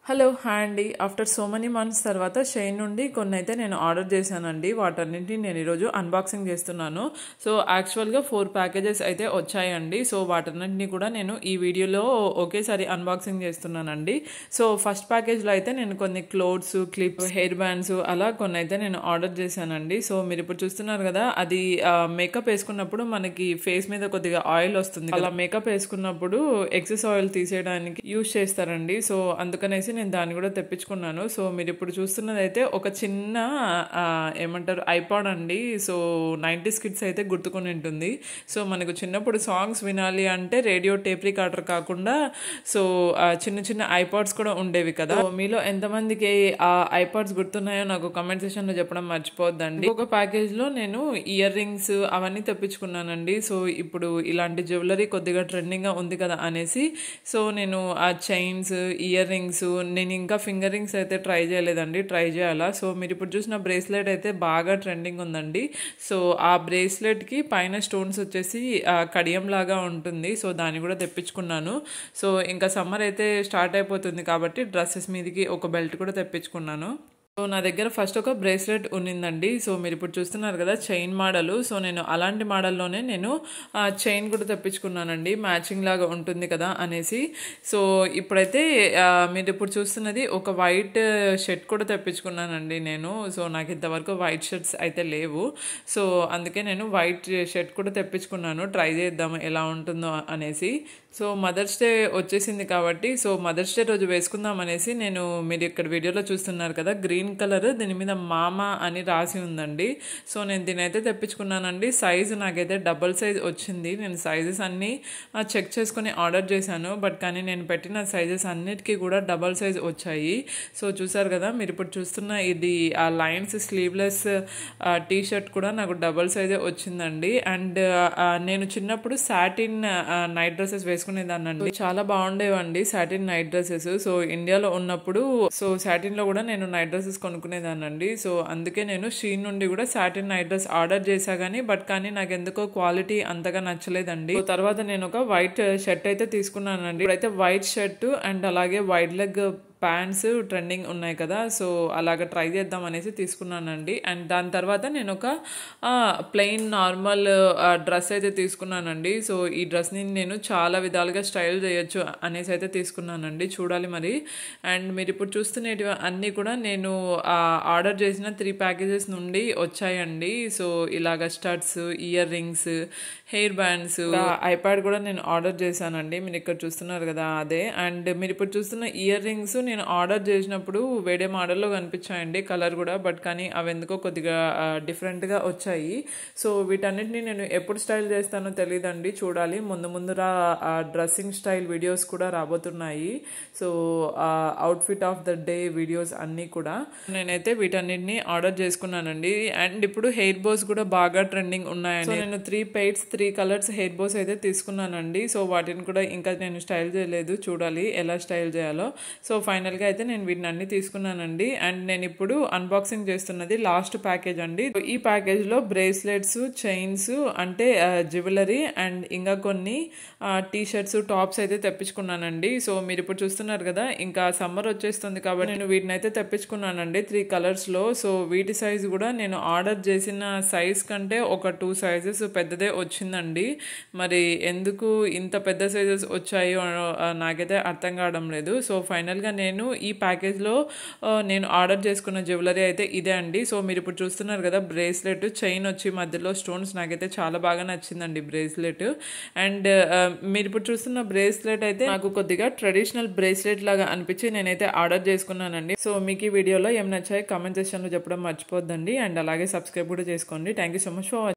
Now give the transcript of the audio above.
Hello hi అండి. After so many months తర్వాత shine నుండి కొన్ని అయితే నేను ఆర్డర్ చేశానండి. వాటన్నింటినీ నేను ఈరోజు అన్బాక్సింగ్ చేస్తున్నాను. సో యాక్చువల్గా 4 ప్యాకేజెస్ అయితే వచ్చాయండి. సో వాటన్నింటినీ కూడా నేను ఈ వీడియోలో ఒకేసారి అన్బాక్సింగ్ చేస్తున్నానండి. సో ఫస్ట్ ప్యాకేజ్లో అయితే నేను కొన్ని క్లోత్స్, క్లిప్స్, హెయిర్ బ్యాండ్స్ అలా కొన్ని అయితే నేను ఆర్డర్ చేశానండి. సో మీరు ఇప్పుడు చూస్తున్నారు కదా, అది మేకప్ వేసుకున్నప్పుడు మనకి ఫేస్ మీద కొద్దిగా ఆయిల్ వస్తుంది. అలా మేకప్ వేసుకున్నప్పుడు ఎక్సెస్ ఆయిల్ తీసేయడానికి యూజ్ చేస్తారండి. సో అందుకనేసి నేను దాన్ని కూడా తెప్పించుకున్నాను. సో మీరు ఇప్పుడు చూస్తున్నది అయితే ఒక చిన్న ఏమంటారు ఐపాడ్ అండి. సో 90s కిడ్స్ అయితే గుర్తుకొని ఉంటుంది. సో మనకు చిన్నప్పుడు సాంగ్స్ వినాలి అంటే రేడియో టేప్ రికార్డర్ కాకుండా సో చిన్న చిన్న ఐపాడ్స్ కూడా ఉండేవి కదా. మీలో ఎంతమందికి ఆ ఐపాడ్స్ గుర్తున్నాయో నాకు కామెంట్ సెక్షన్ లో చెప్పడం మర్చిపోద్దండి. ఒక ప్యాకేజ్ లో నేను ఇయర్ రింగ్స్ అవన్నీ తెప్పించుకున్నానండి. సో ఇప్పుడు ఇలాంటి జ్యువెలరీ కొద్దిగా ట్రెండింగ్ గా ఉంది కదా అనేసి సో నేను ఆ చైన్స్, ఇయర్ రింగ్స్, నేను ఇంకా ఫింగర్ రింగ్స్ అయితే ట్రై చేయలేదండి, ట్రై చేయాలా. సో మీరు ఇప్పుడు చూసిన బ్రేస్లెట్ అయితే బాగా ట్రెండింగ్ ఉందండి. సో ఆ బ్రేస్లెట్కి పైన స్టోన్స్ వచ్చేసి కడియం లాగా ఉంటుంది. సో దాన్ని కూడా తెప్పించుకున్నాను. సో ఇంకా సమ్మర్ అయితే స్టార్ట్ అయిపోతుంది కాబట్టి డ్రెస్సెస్ మీదకి ఒక బెల్ట్ కూడా తెప్పించుకున్నాను. సో నా దగ్గర ఫస్ట్ ఒక బ్రేస్లెట్ ఉన్నిందండి. సో మీరు ఇప్పుడు చూస్తున్నారు కదా చైన్ మోడల్. సో నేను అలాంటి మోడల్లోనే నేను చైన్ కూడా తెప్పించుకున్నానండి, మ్యాచింగ్ లాగా ఉంటుంది కదా అనేసి. సో ఇప్పుడైతే మీరు ఇప్పుడు చూస్తున్నది ఒక వైట్ షర్ట్ కూడా తెప్పించుకున్నానండి నేను. సో నాకు ఇంతవరకు వైట్ షర్ట్స్ అయితే లేవు. సో అందుకే నేను వైట్ షర్ట్ కూడా తెప్పించుకున్నాను, ట్రై చేద్దాం ఎలా ఉంటుందో అనేసి. సో మదర్స్ డే వచ్చేసింది కాబట్టి సో మదర్స్ డే రోజు వేసుకుందాం అనేసి నేను, మీరు ఇక్కడ వీడియోలో చూస్తున్నారు కదా గ్రీన్ కలర్, దీని మీద మామా అని రాసి ఉందండి. సో నేను దీని అయితే తెప్పించుకున్నానండి. సైజు నాకైతే డబల్ సైజ్ వచ్చింది. నేను సైజెస్ అన్నీ చెక్ చేసుకుని ఆర్డర్ చేశాను, బట్ కానీ నేను పెట్టిన సైజెస్ అన్నిటికీ కూడా డబల్ సైజ్ వచ్చాయి. సో చూసారు కదా మీరు ఇప్పుడు చూస్తున్న ఇది ఆ లైన్స్ స్లీవ్లెస్ టీ షర్ట్ కూడా నాకు డబల్ సైజే వచ్చిందండి. అండ్ నేను చిన్నప్పుడు సాటిన్ నైట్ డ్రెస్సెస్ వేసుకునేదాన్నండి, చాలా బాగుండేవండి సాటిన్ నైట్ డ్రెస్సెస్. సో ఇండియాలో ఉన్నప్పుడు సో సాటిన్ లో కూడా నేను నైట్ డ్రెస్సెస్ కొనుక్కునేదాన్నండి. సో అందుకే నేను షీన్ నుండి కూడా సాటిన్ నైట్ డ్రెస్ ఆర్డర్ చేశా కానీ బట్ కానీ నాకు ఎందుకో క్వాలిటీ అంతగా నచ్చలేదండి. తర్వాత నేను ఒక వైట్ షర్ట్ అయితే తీసుకున్నానండి. ఇప్పుడైతే వైట్ షర్ట్ అండ్ అలాగే వైట్ లెగ్ ప్యాంట్స్ ట్రెండింగ్ ఉన్నాయి కదా, సో అలాగ ట్రై చేద్దాం అనేసి తీసుకున్నానండి. అండ్ దాని తర్వాత నేను ఒక ప్లెయిన్ నార్మల్ డ్రెస్ అయితే తీసుకున్నానండి. సో ఈ డ్రెస్ని నేను చాలా విధాలుగా స్టైల్ చేయొచ్చు అనేసి అయితే తీసుకున్నానండి, చూడాలి మరి. అండ్ మీరు ఇప్పుడు చూస్తున్నవి అన్నీ కూడా నేను ఆర్డర్ చేసిన 3 ప్యాకేజెస్ నుండి వచ్చాయండి. సో ఇలాగ studs, ear rings, hair bands, iPad కూడా నేను ఆర్డర్ చేశానండి. మీరు ఇక్కడ చూస్తున్నారు కదా అదే. అండ్ మీరు ఇప్పుడు చూస్తున్న ఇయర్ రింగ్స్ నేను ఆర్డర్ చేసినప్పుడు వేరే మోడల్లో కనిపించాయండి కలర్ కూడా, బట్ కానీ అవి ఎందుకో కొద్దిగా డిఫరెంట్గా వచ్చాయి. సో వీటన్నిటిని నేను ఎప్పుడు స్టైల్ చేస్తానో తెలియదండి, చూడాలి. ముందురా డ్రెస్సింగ్ స్టైల్ వీడియోస్ కూడా రాబోతున్నాయి. So outfit of the day videos అన్నీ కూడా నేనైతే వీటన్నిటిని ఆర్డర్ చేసుకున్నానండి. అండ్ ఇప్పుడు హెయిర్ బోస్ కూడా బాగా ట్రెండింగ్ ఉన్నాయండి. నేను 3 పెయిర్స్ 3 కలర్స్ హెయిర్ బోస్ అయితే తీసుకున్నానండి. సో వాటిని కూడా ఇంకా నేను స్టైల్ చేయలేదు, చూడాలి ఎలా స్టైల్ చేయాలో. సో ఫైనల్గా అయితే నేను వీటిని అన్ని తీసుకున్నానండి. అండ్ నేను ఇప్పుడు అన్బాక్సింగ్ చేస్తున్నది లాస్ట్ ప్యాకేజ్ అండి. ఈ ప్యాకేజ్లో బ్రేస్లెట్స్, చైన్స్ అంటే జ్యువెలరీ అండ్ ఇంకా కొన్ని టీ షర్ట్స్, టాప్స్ అయితే తెప్పించుకున్నానండి. సో మీరు ఇప్పుడు చూస్తున్నారు కదా, ఇంకా సమ్మర్ వచ్చేస్తుంది కాబట్టి నేను వీటిని అయితే తెప్పించుకున్నానండి 3 కలర్స్లో. సో వీటి సైజ్ కూడా నేను ఆర్డర్ చేసిన సైజ్ కంటే ఒక 2 సైజెస్ పెద్దదే వచ్చిందండి. మరి ఎందుకు ఇంత పెద్ద సైజెస్ వచ్చాయో నాకైతే అర్థం కావడం లేదు. సో ఫైనల్గా నేను ఈ ప్యాకేజ్లో నేను ఆర్డర్ చేసుకున్న జ్యువెలరీ అయితే ఇదే అండి. సో మీరు ఇప్పుడు చూస్తున్నారు కదా బ్రేస్లెట్, చైన్ వచ్చి మధ్యలో స్టోన్స్, నాకైతే చాలా బాగా నచ్చిందండి బ్రేస్లెట్. అండ్ మీరు ఇప్పుడు చూస్తున్న బ్రేస్లెట్ అయితే నాకు కొద్దిగా ట్రెడిషనల్ బ్రేస్లెట్ లాగా అనిపించి నేనైతే ఆర్డర్ చేసుకున్నానండి. సో మీకు ఈ వీడియోలో ఏం నచ్చాయి కామెంట్ సెక్షన్లో చెప్పడం మర్చిపోద్దండి. అండ్ అలాగే సబ్స్క్రైబ్ కూడా చేసుకోండి. Thank you so much for watching.